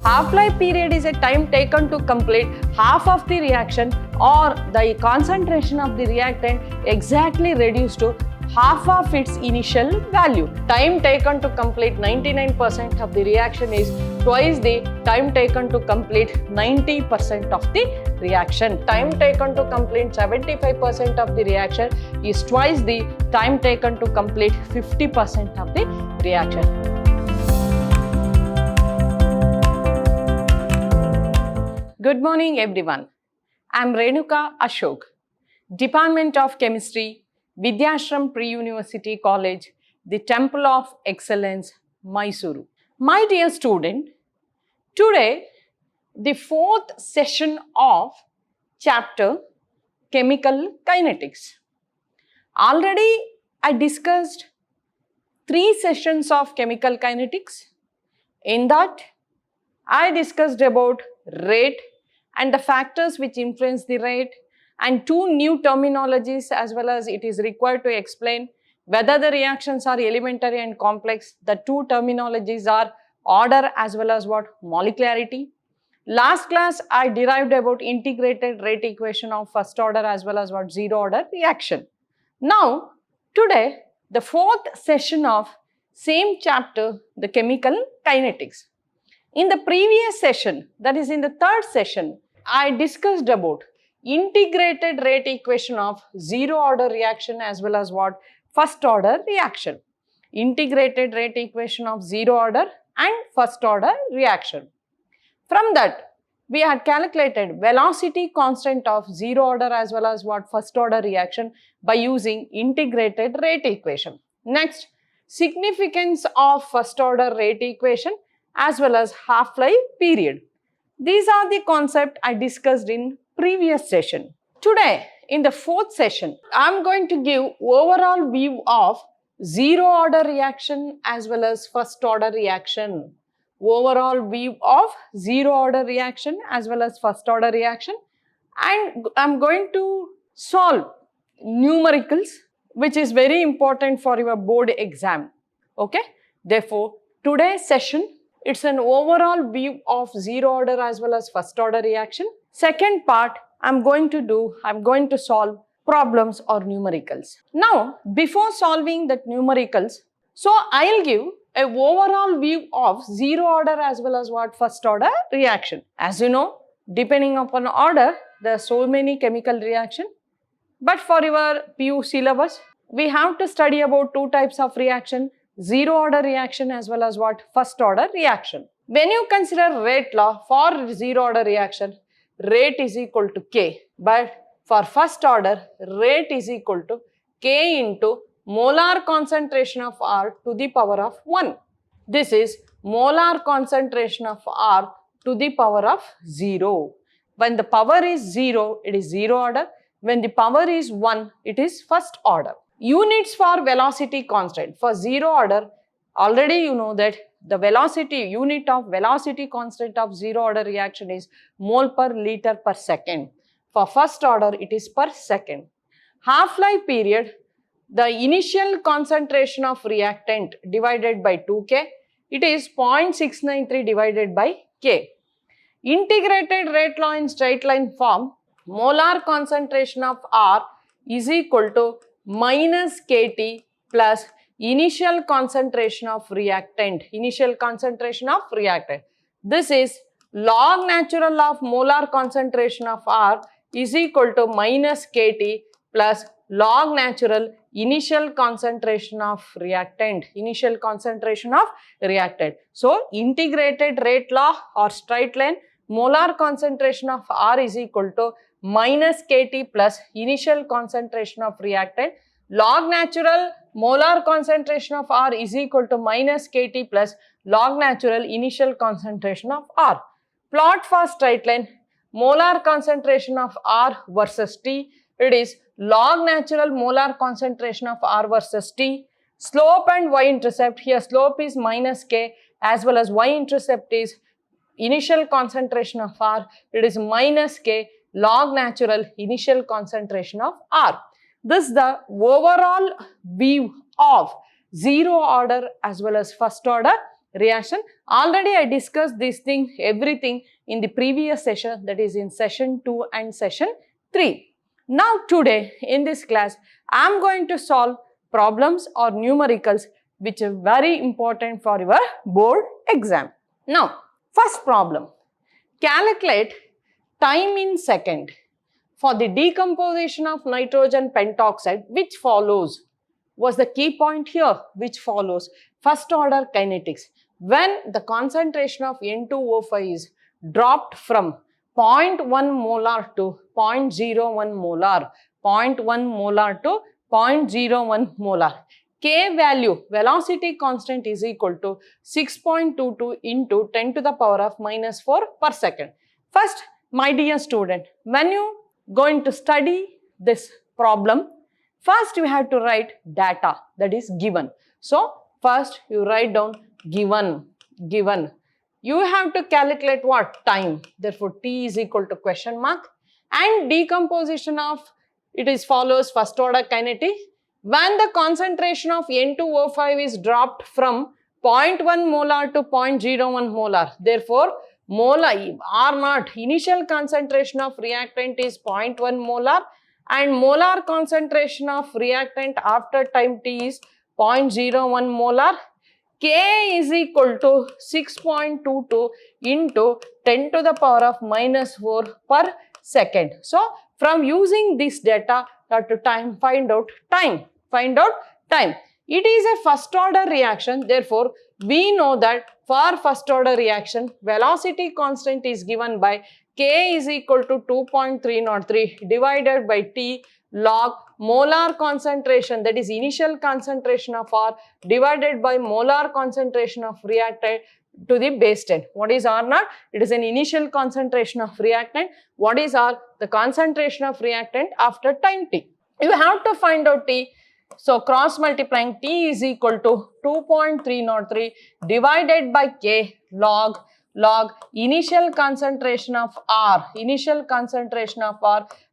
Half-life period is a time taken to complete half of the reaction or the concentration of the reactant exactly reduced to half of its initial value. Time taken to complete 99% of the reaction is twice the time taken to complete 90% of the reaction. Time taken to complete 75% of the reaction is twice the time taken to complete 50% of the reaction. Good morning everyone. I am Renuka Ashok, Department of Chemistry, Vidhyaashram Pre-University College, the Temple of Excellence, Mysuru. My dear student, today the fourth session of chapter Chemical Kinetics. Already I discussed 3 sessions of Chemical Kinetics. In that, I discussed about rate and the factors which influence the rate, and 2 new terminologies, as well as it is required to explain whether the reactions are elementary and complex. The 2 terminologies are order as well as what? Molecularity. Last class I derived about integrated rate equation of first order as well as what? Zero order reaction. Now today the 4th session of same chapter, the chemical kinetics. In the previous session, that is in the 3rd session, I discussed about integrated rate equation of zero order reaction as well as what? First order reaction. Integrated rate equation of zero order and first order reaction. From that, we had calculated velocity constant of zero order as well as what? First order reaction by using integrated rate equation. Next, significance of first order rate equation as well as half-life period. These are the concepts I discussed in previous session. Today, in the 4th session, I am going to give overall view of zero order reaction as well as first order reaction. Overall view of zero order reaction as well as first order reaction, and I am going to solve numericals, which is very important for your board exam. Okay? Therefore, today's session, it's an overall view of zero order as well as first order reaction. Second part, I'm going to solve problems or numericals. Now, before solving the numericals, so I'll give an overall view of zero order as well as what? First order reaction. As you know, depending upon order, there are so many chemical reactions. But for your PU syllabus, we have to study about 2 types of reaction. Zero order reaction as well as what? First order reaction. When you consider rate law for zero order reaction, rate is equal to K. But for first order, rate is equal to K into molar concentration of R to the power of 1. This is molar concentration of R to the power of 0. When the power is 0, it is zero order. When the power is 1, it is first order. Units for velocity constant. For zero order, already you know that the unit of velocity constant of zero order reaction is mole per liter per second. For first order, it is per second. Half-life period, the initial concentration of reactant divided by 2K, it is 0.693 divided by K. Integrated rate law in straight line form, molar concentration of R is equal to minus KT plus initial concentration of reactant. This is log natural of molar concentration of R is equal to minus KT plus log natural initial concentration of reactant. So, integrated rate law or straight line, molar concentration of R is equal to minus KT plus initial concentration of reactant. Log natural molar concentration of R is equal to minus KT plus log natural initial concentration of R. Plot for straight line, molar concentration of R versus T. It is log natural molar concentration of R versus T. Slope and y-intercept, here slope is minus K as well as y-intercept is initial concentration of R. It is minus K log natural initial concentration of R. This is the overall view of zero order as well as first order reaction. Already I discussed this thing, everything in the previous session, that is in session 2 and session 3. Now today in this class, I am going to solve problems or numericals which are very important for your board exam. Now, first problem, calculate time in second for the decomposition of nitrogen pentoxide which follows. Was the key point here, which follows first order kinetics. When the concentration of N2O5 is dropped from 0.1 molar to 0.01 molar, 0.1 molar to 0.01 molar. K value, velocity constant, is equal to 6.22 into 10 to the power of minus 4 per second. First, my dear student, when you going to study this problem, first you have to write data, that is given. So, first you write down given. You have to calculate what? Time. Therefore, T is equal to question mark. And decomposition of, it is follows first order kinetic. When the concentration of N2O5 is dropped from 0.1 molar to 0.01 molar, therefore, molar R0, initial concentration of reactant is 0.1 molar and molar concentration of reactant after time T is 0.01 molar. K is equal to 6.22 into 10 to the power of minus 4 per second. So, from using this data, you have to find out time. It is a first order reaction. Therefore, we know that for first order reaction, velocity constant is given by K is equal to 2.303 divided by T log molar concentration, that is initial concentration of R divided by molar concentration of reactant to the base 10. What is R0? It is an initial concentration of reactant. What is R? The concentration of reactant after time T. You have to find out T. So, cross multiplying, T is equal to 2.303 divided by K log initial concentration of R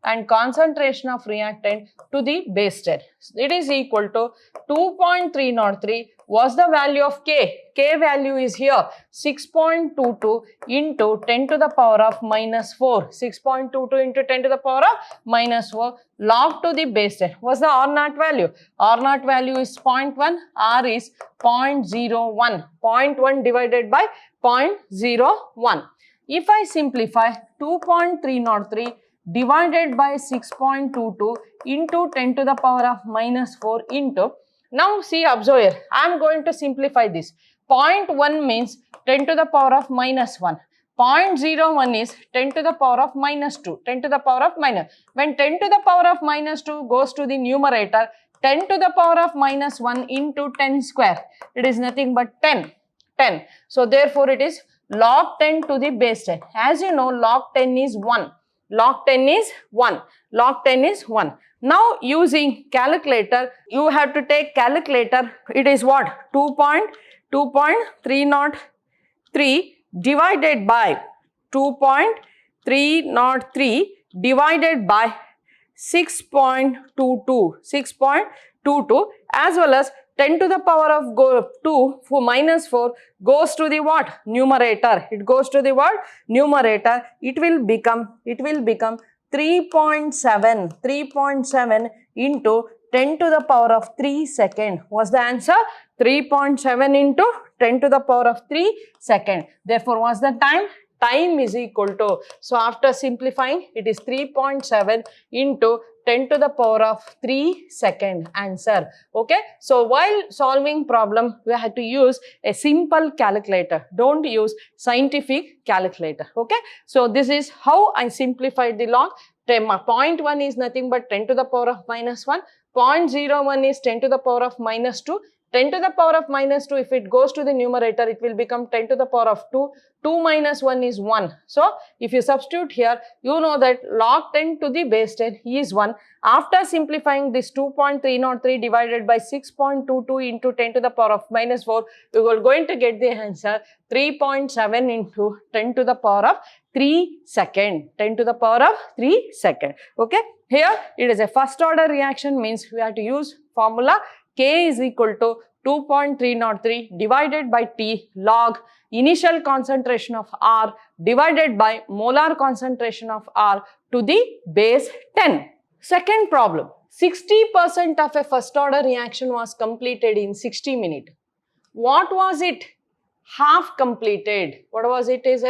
and concentration of reactant to the base 10. It is equal to 2.303 was the value of K. K value is here 6.22 into 10 to the power of minus 4. 6.22 into 10 to the power of minus 4 log to the base 10. What's the R0 value? R0 value is 0.1. R is 0.01. 0.1 divided by 0.01. If I simplify 2.303 divided by 6.22 into 10 to the power of minus 4 into, now see, observe here, I am going to simplify this. 0.1 means 10 to the power of minus 1. 0.01 is 10 to the power of minus 2. 10 to the power of minus. When 10 to the power of minus 2 goes to the numerator, 10 to the power of minus 1 into 10 square. It is nothing but 10. So, therefore, it is log 10 to the base 10. As you know, log 10 is 1. Log 10 is 1. Now, using calculator, you have to take calculator. It is what? 2.303 divided by 2.303 divided by 6.22 as well as 10 to the power of 2 for minus 4 goes to the what? Numerator. It goes to the what? Numerator. It will become 3.7 into 10 to the power of 3 second. What's the answer? 3.7 into 10 to the power of 3 second. Therefore, what's the time? Time is equal to, so after simplifying, it is 3.7 into 10 to the power of 3 second answer. Okay. So, while solving problem, we have to use a simple calculator. Don't use scientific calculator. Okay. So, this is how I simplified the log. 0.1 is nothing but 10 to the power of minus 1. 0.01 is 10 to the power of minus 2. 10 to the power of minus 2, if it goes to the numerator, it will become 10 to the power of 2. 2 minus 1 is 1. So, if you substitute here, you know that log 10 to the base 10 is 1. After simplifying this 2.303 divided by 6.22 into 10 to the power of minus 4, you are going to get the answer 3.7 into 10 to the power of 3 second. 10 to the power of 3 second. Okay. Here, it is a first order reaction, means we have to use formula K is equal to 2.303 divided by T log initial concentration of R divided by molar concentration of R to the base 10. Second problem, 60% of a first order reaction was completed in 60 minutes. What was it? Half completed. What was it? Is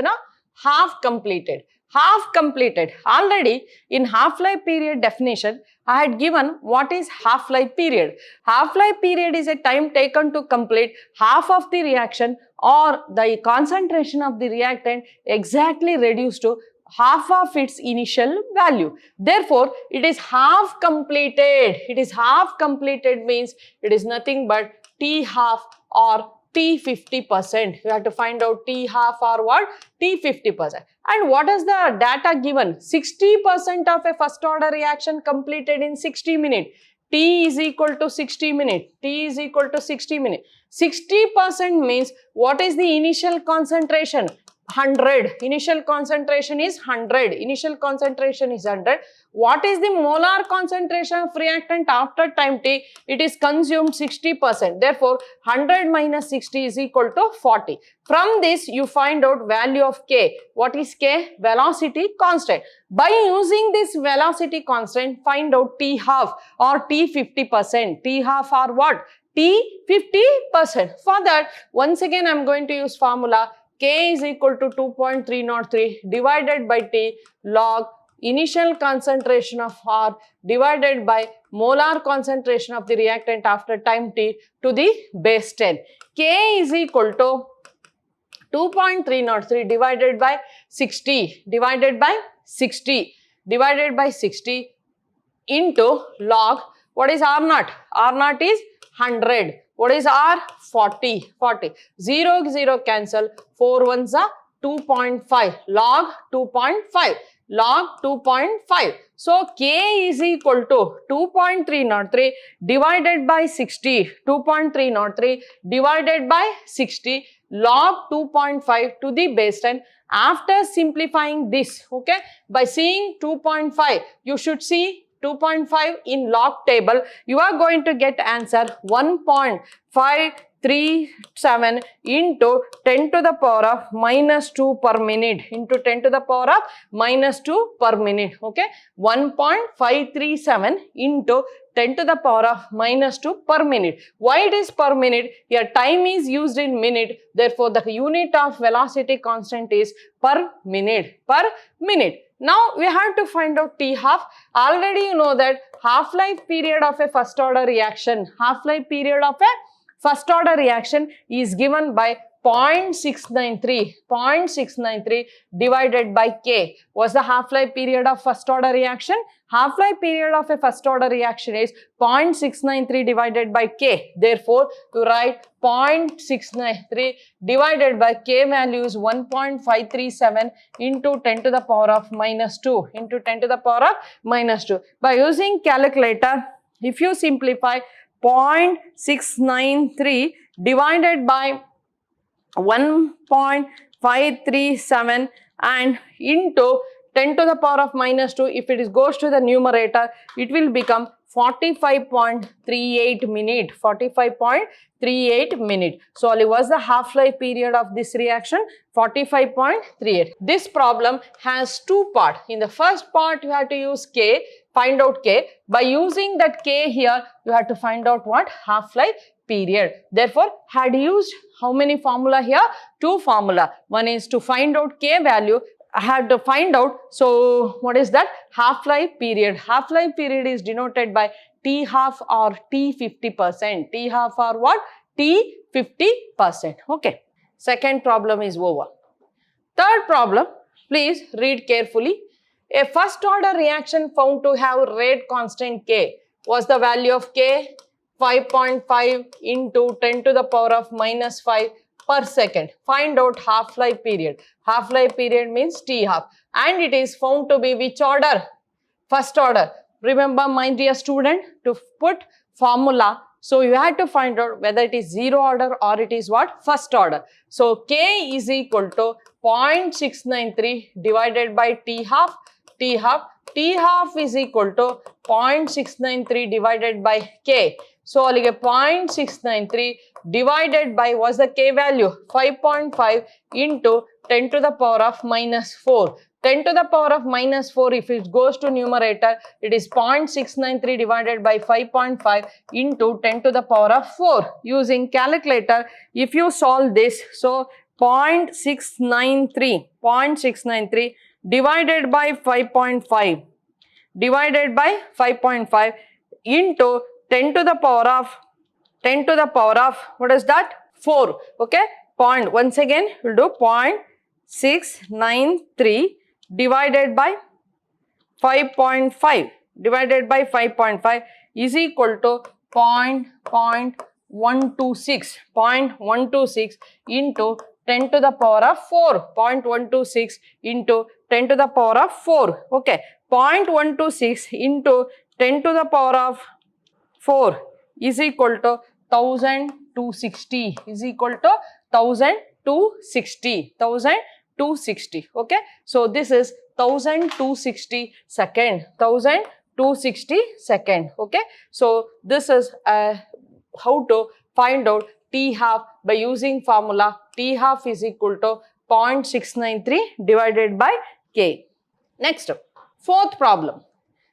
half completed. Half completed. Already in half-life period definition, I had given what is half-life period. Half-life period is a time taken to complete half of the reaction or the concentration of the reactant exactly reduced to half of its initial value. Therefore, it is half completed. It is half completed means it is nothing but T half or T 50%. You have to find out T half or what? T 50%. And what is the data given? 60% of a first order reaction completed in 60 minutes. T is equal to 60 minutes. T is equal to 60 minutes. 60% means what is the initial concentration? 100. Initial concentration is 100. Initial concentration is 100. What is the molar concentration of reactant after time t? It is consumed 60%. Therefore, 100 minus 60 is equal to 40. From this, you find out value of K. What is K? Velocity constant. By using this velocity constant, find out T half or T 50%. T half or what? T 50%. For that, once again, I am going to use formula. K is equal to 2.303 divided by T log initial concentration of R divided by molar concentration of the reactant after time T to the base 10. K is equal to 2.303 divided by 60 divided by 60 divided by 60 into log. What is R naught? R naught is 100. What is R? 40. 40. 0, 0 cancel. 4 ones are 2.5. Log 2.5. Log 2.5. So, K is equal to 2.303 divided by 60. 2.303 divided by 60 log 2.5 to the base 10. After simplifying this, okay, by seeing 2.5, you should see 2.5 in log table, you are going to get answer 1.537 into 10 to the power of minus 2 per minute into 10 to the power of minus 2 per minute. Okay, 1.537 into 10 to the power of minus 2 per minute. Why it is per minute? Here time is used in minute. Therefore, the unit of velocity constant is per minute. Per minute. Now, we have to find out T half. Already you know that half-life period of a first order reaction, half-life period of a first order reaction is given by 0.693. 0.693 divided by K. What's the half-life period of first order reaction? Half-life period of a first order reaction is 0.693 divided by K. Therefore, you write 0.693 divided by K value is 1.537 into 10 to the power of minus 2 into 10 to the power of minus 2. By using calculator, if you simplify 0.693 divided by 1.537 and into 10 to the power of minus 2, if it goes to the numerator, it will become 45.38 minute. 45.38 minute. So, what's the half-life period of this reaction? 45.38. This problem has two parts. In the first part, you have to use K, find out K. By using that K here, you have to find out what? Half-life period. Therefore, had used how many formula here? Two formula. One is to find out K value. I had to find out, so what is that? Half-life period. Half-life period is denoted by T half or T 50%. T half or what? T 50%. Okay. Second problem is over. Third problem, please read carefully. A first order reaction found to have rate constant K. What's the value of K? 5.5 into 10 to the power of minus 5 per second. Find out half-life period. Half-life period means T half. And it is found to be which order? First order. Remember, my dear student, to put formula, so you have to find out whether it is zero order or it is what? First order. So, K is equal to 0.693 divided by T half. T half. T half is equal to 0.693 divided by K. So, 0.693 divided by, what's the K value? 5.5 into 10 to the power of minus 4. 10 to the power of minus 4, if it goes to numerator, it is 0.693 divided by 5.5 into 10 to the power of 4. Using calculator, if you solve this, so 0.693 divided by 5.5 into 10 to the power of, what is that? 4. Okay. Once again, we'll do 0.693 divided by 5.5 is equal to 0.126 into 10 to the power of 4. 0.126 into 10 to the power of 4. Okay. 0.126 into 10 to the power of 4 is equal to 1260. Is equal to 1260. Okay. So, this is 1260 second. 1260 second. Okay. So, this is how to find out T half by using formula T half is equal to 0.693 divided by K. Next, fourth problem.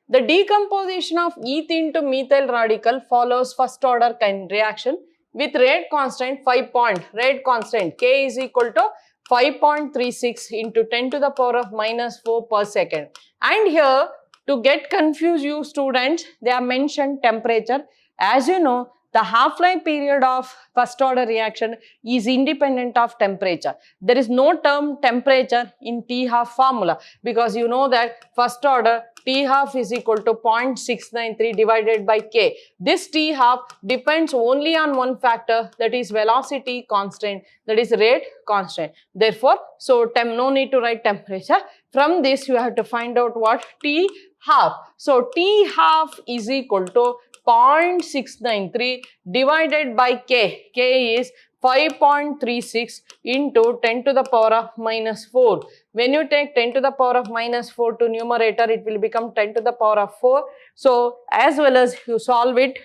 The decomposition of ethene to methyl radical follows first order kind reaction with rate constant 5 point. Rate constant K is equal to 5.36 into 10 to the power of minus 4 per second. And here, to get confused you students, they have mentioned temperature. As you know, the half-life period of first order reaction is independent of temperature. There is no term temperature in T half formula, because you know that first order T half is equal to 0.693 divided by K. This T half depends only on one factor, that is velocity constant, that is rate constant. Therefore, so no need to write temperature. From this you have to find out what? T half. So, T half is equal to 0.693 divided by K. K is 5.36 into 10 to the power of minus 4. When you take 10 to the power of minus 4 to numerator, it will become 10 to the power of 4. So, as well as you solve it,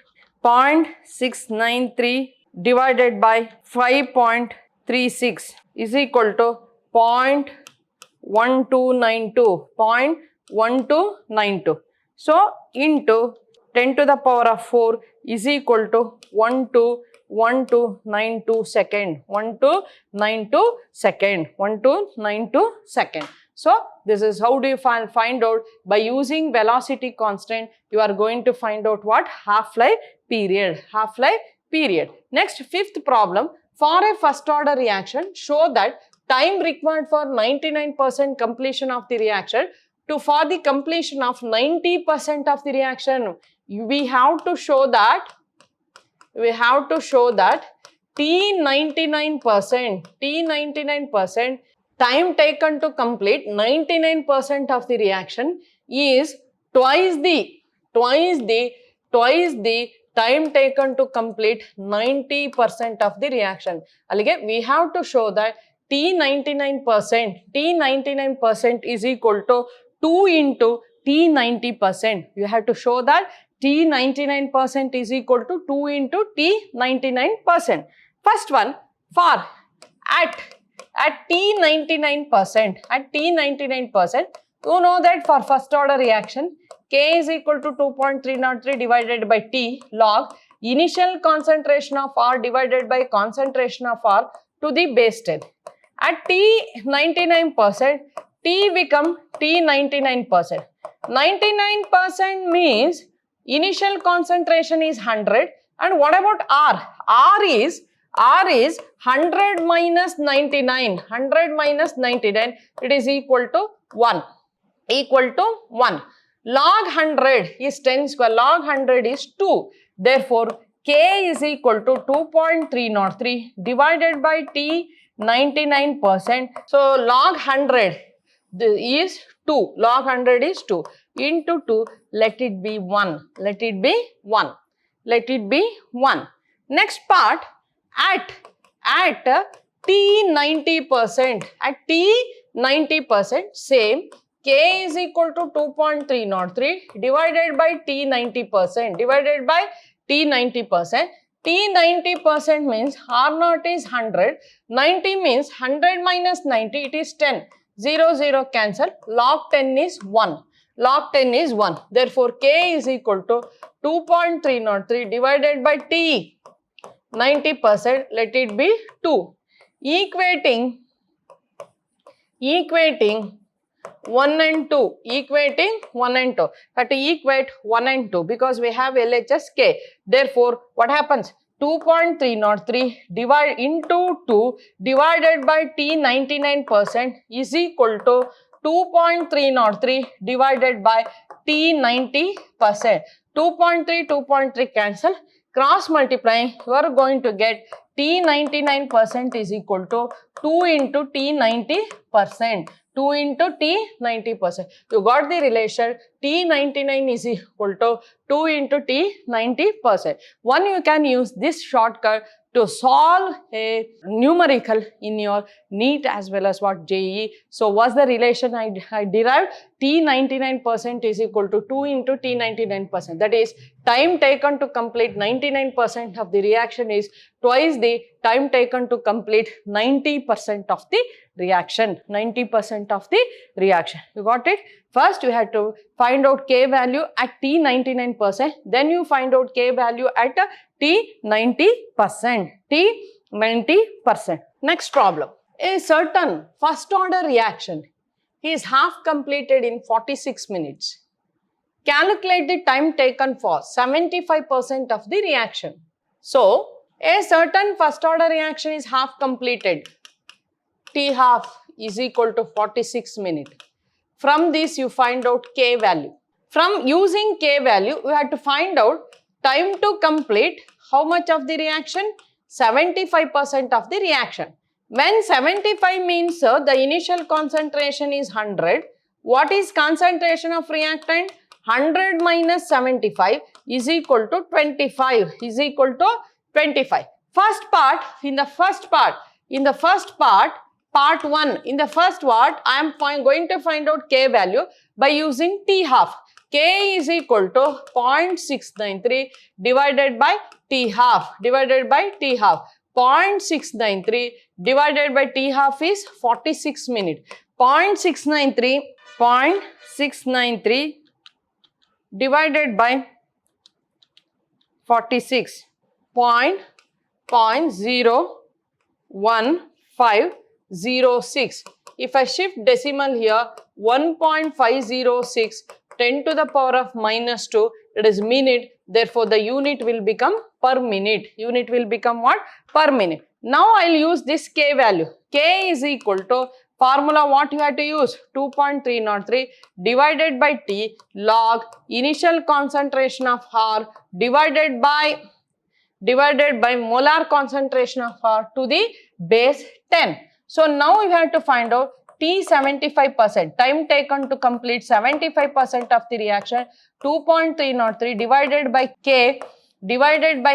0.693 divided by 5.36 is equal to 0.1292. 0.1292. So, into 10 to the power of 4 is equal to 1292 second. 1292 second. 1292 second. So, this is how do you find out? By using velocity constant, you are going to find out what? Half-life period. Half-life period. Next, fifth problem. For a first order reaction, show that time required for 99% completion of the reaction for the completion of 90% of the reaction. We have to show that T99% time taken to complete 99% of the reaction is twice the time taken to complete 90% of the reaction. Again, we have to show that T99% is equal to 2 into T90%. You have to show that T99% is equal to 2 into T99%. First one, for at T99%, you know that for first order reaction, K is equal to 2.303 divided by T log initial concentration of R divided by concentration of R to the base 10. At T99%, T become T99%. 99% means initial concentration is 100, and what about R? R is 100 minus 99. 100 minus 99, it is equal to 1. Log 100 is 10 square. Log 100 is 2. Therefore, K is equal to 2.303 divided by T99%. So, log 100 is 2. Log 100 is 2 into 2. Let it be 1. Let it be 1. Next part, at T90%. At T90%, same. K is equal to 2.303 divided by T90%. Divided by T 90%. T 90% means R naught is 100. 90 means 100 minus 90, it is 10. 0, 0 cancel. Log 10 is 1. Log 10 is 1. Therefore, K is equal to 2.303 divided by T 90%. Let it be 2. Equating 1 and 2, equating 1 and 2, but equate 1 and 2 because we have LHS K. Therefore, what happens? 2.303 divide into 2 divided by T 99% is equal to 2.303 divided by T 90%. 2.3 cancel. Cross multiplying, you are going to get T 99% is equal to 2 into T 90%. 2 into T 90%. You got the relation T 99 is equal to 2 into T 90%. One, you can use this shortcut to solve a numerical in your NEET as well as what JEE. So, what's the relation I derived? T 99% is equal to 2 into T 99%. That is, time taken to complete 99% of the reaction is twice the time taken to complete 90% of the reaction. 90% of the reaction. You got it? First, you have to find out K value at T 99%. Then you find out K value at T 90%. T 90%. Next problem. A certain first order reaction is half completed in 46 minutes. Calculate the time taken for 75% of the reaction. So, a certain first order reaction is half completed. T half is equal to 46 minutes. From this, you find out K value. From using K value, you have to find out time to complete how much of the reaction? 75% of the reaction. When 75 means the initial concentration is 100, what is concentration of reactant? 100 minus 75 is equal to 25, is equal to 25. First part, part 1, in the first part, I am going to find out K value by using T half. K is equal to 0.693 divided by T half, 0.693 divided by T half is 46 minutes. 0.693 divided by 46, 0.01506. If I shift decimal here, 1.506, 10 to the power of minus 2, it is minute. Therefore, the unit will become per minute. Unit will become what? Per minute. Now, I will use this K value. K is equal to formula what you have to use? 2.303 divided by T log initial concentration of R divided by molar concentration of R to the base 10. So, now you have to find out T 75%, time taken to complete 75% of the reaction, 2.303 divided by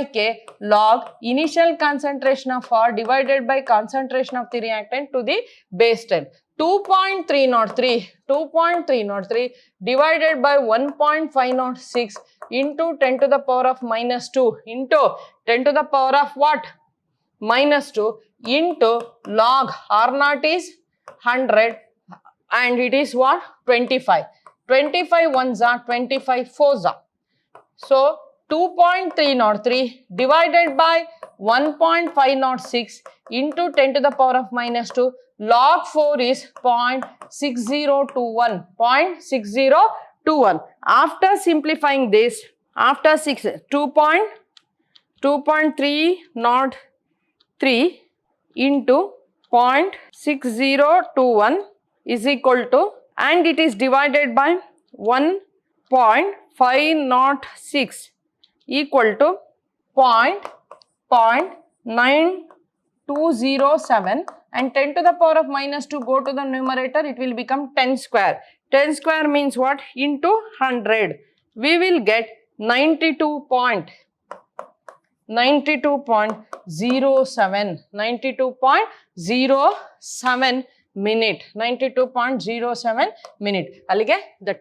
K log initial concentration of R divided by concentration of the reactant to the base 10. 2.303 divided by 1.506 into 10 to the power of minus 2 into 10 to the power of what? Minus 2 into log R naught is 100 and it is what? 25. 25 ones are 25 fours are. So, 2.303 divided by 1.506 into 10 to the power of minus 2 log 4 is 0.6021. 0.6021. After simplifying this, after 2.303 into 0.6021 is equal to, and it is divided by 1.506 equal to 0.9207, and 10 to the power of minus 2 go to the numerator, it will become 10 square. 10 square means what? Into 100. We will get 92.07. 92.07 minute. 92.07 minute. Alige the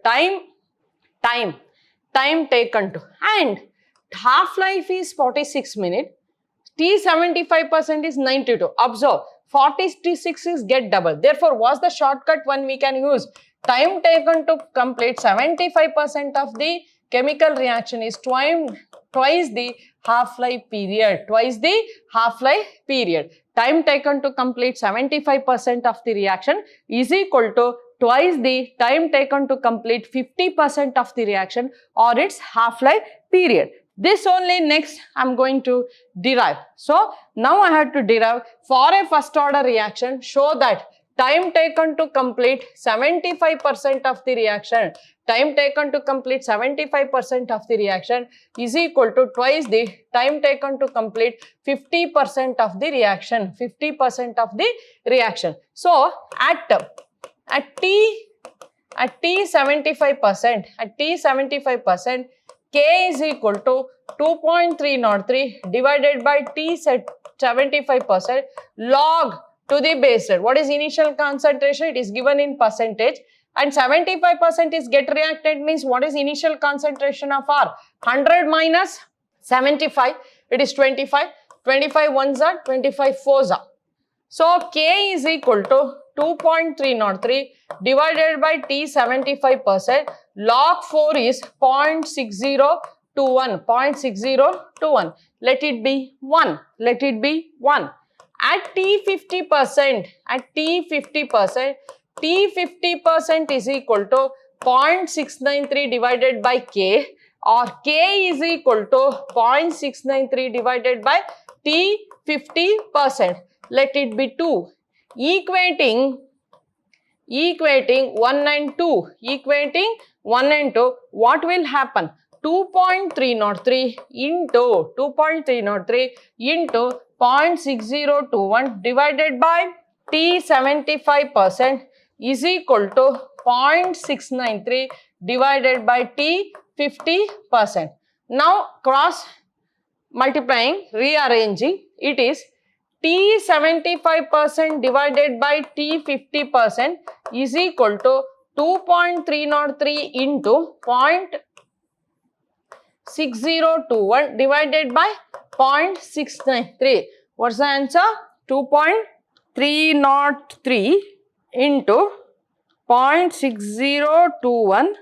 time taken to, and half-life is 46 minutes, T 75% is 92. Observe, 46 is get double. Therefore, what's the shortcut one we can use? Time taken to complete 75% of the chemical reaction is twice the half-life period. Twice the half-life period. Time taken to complete 75% of the reaction is equal to twice the time taken to complete 50% of the reaction or its half-life period. This only next I am going to derive. So, now I have to derive for a first order reaction, show that time taken to complete 75% of the reaction, time taken to complete 75% of the reaction is equal to twice the time taken to complete 50% of the reaction, 50% of the reaction. So, at T 75%, K is equal to 2.303 divided by T 75% log to the base 10. What is initial concentration? It is given in percentage, and 75% is get reacted means what is initial concentration of R? 100 minus 75, it is 25. 25 ones are 25 fours are. So, K is equal to 2.303 divided by T 75%, log 4 is 0.6021, 0.6021. Let it be 1. Let it be 1. At T 50%, T 50% is equal to 0.693 divided by K, or K is equal to 0.693 divided by T 50%. Let it be 2. Equating 1 and 2. Equating 1 and 2. What will happen? 2.303 into 0.6021 divided by T 75% is equal to 0.693 divided by T 50%. Now cross multiplying, rearranging, it is T 75% divided by T 50% is equal to 2.303 into 0.6021 divided by 0.693. What's the answer? 2.303 into 0.6021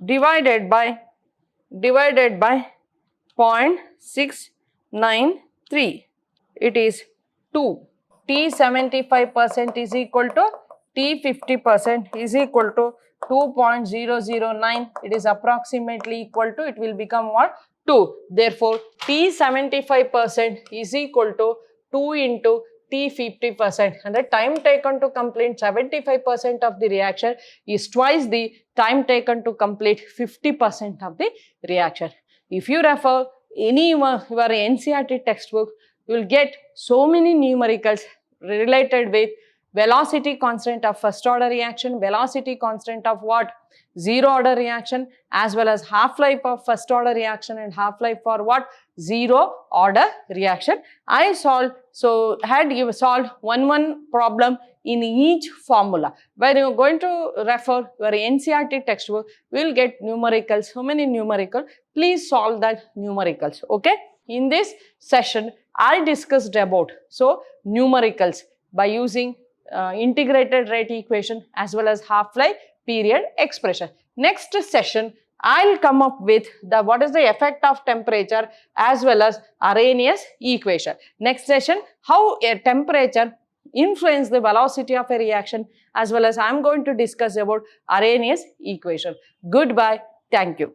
divided by 0.693. It is 2. T 75% is equal to T 50% is equal to 2.009. It is approximately equal to, it will become what? 2. Therefore, T 75% is equal to 2 into T 50%, and the time taken to complete 75% of the reaction is twice the time taken to complete 50% of the reaction. If you refer any your NCERT textbook, you will get so many numericals related with velocity constant of first order reaction, velocity constant of what? Zero order reaction, as well as half-life of first order reaction and half-life for what? Zero order reaction. I solved, so had you solved one problem in each formula. When you are going to refer your NCERT textbook, we will get numericals. So many numericals. Please solve that numericals. Okay. In this session, I discussed about numericals by using integrated rate equation as well as half-life period expression. Next session, I'll come up with what is the effect of temperature as well as Arrhenius equation. Next session, how a temperature influence the velocity of a reaction, as well as I'm going to discuss about Arrhenius equation. Goodbye. Thank you.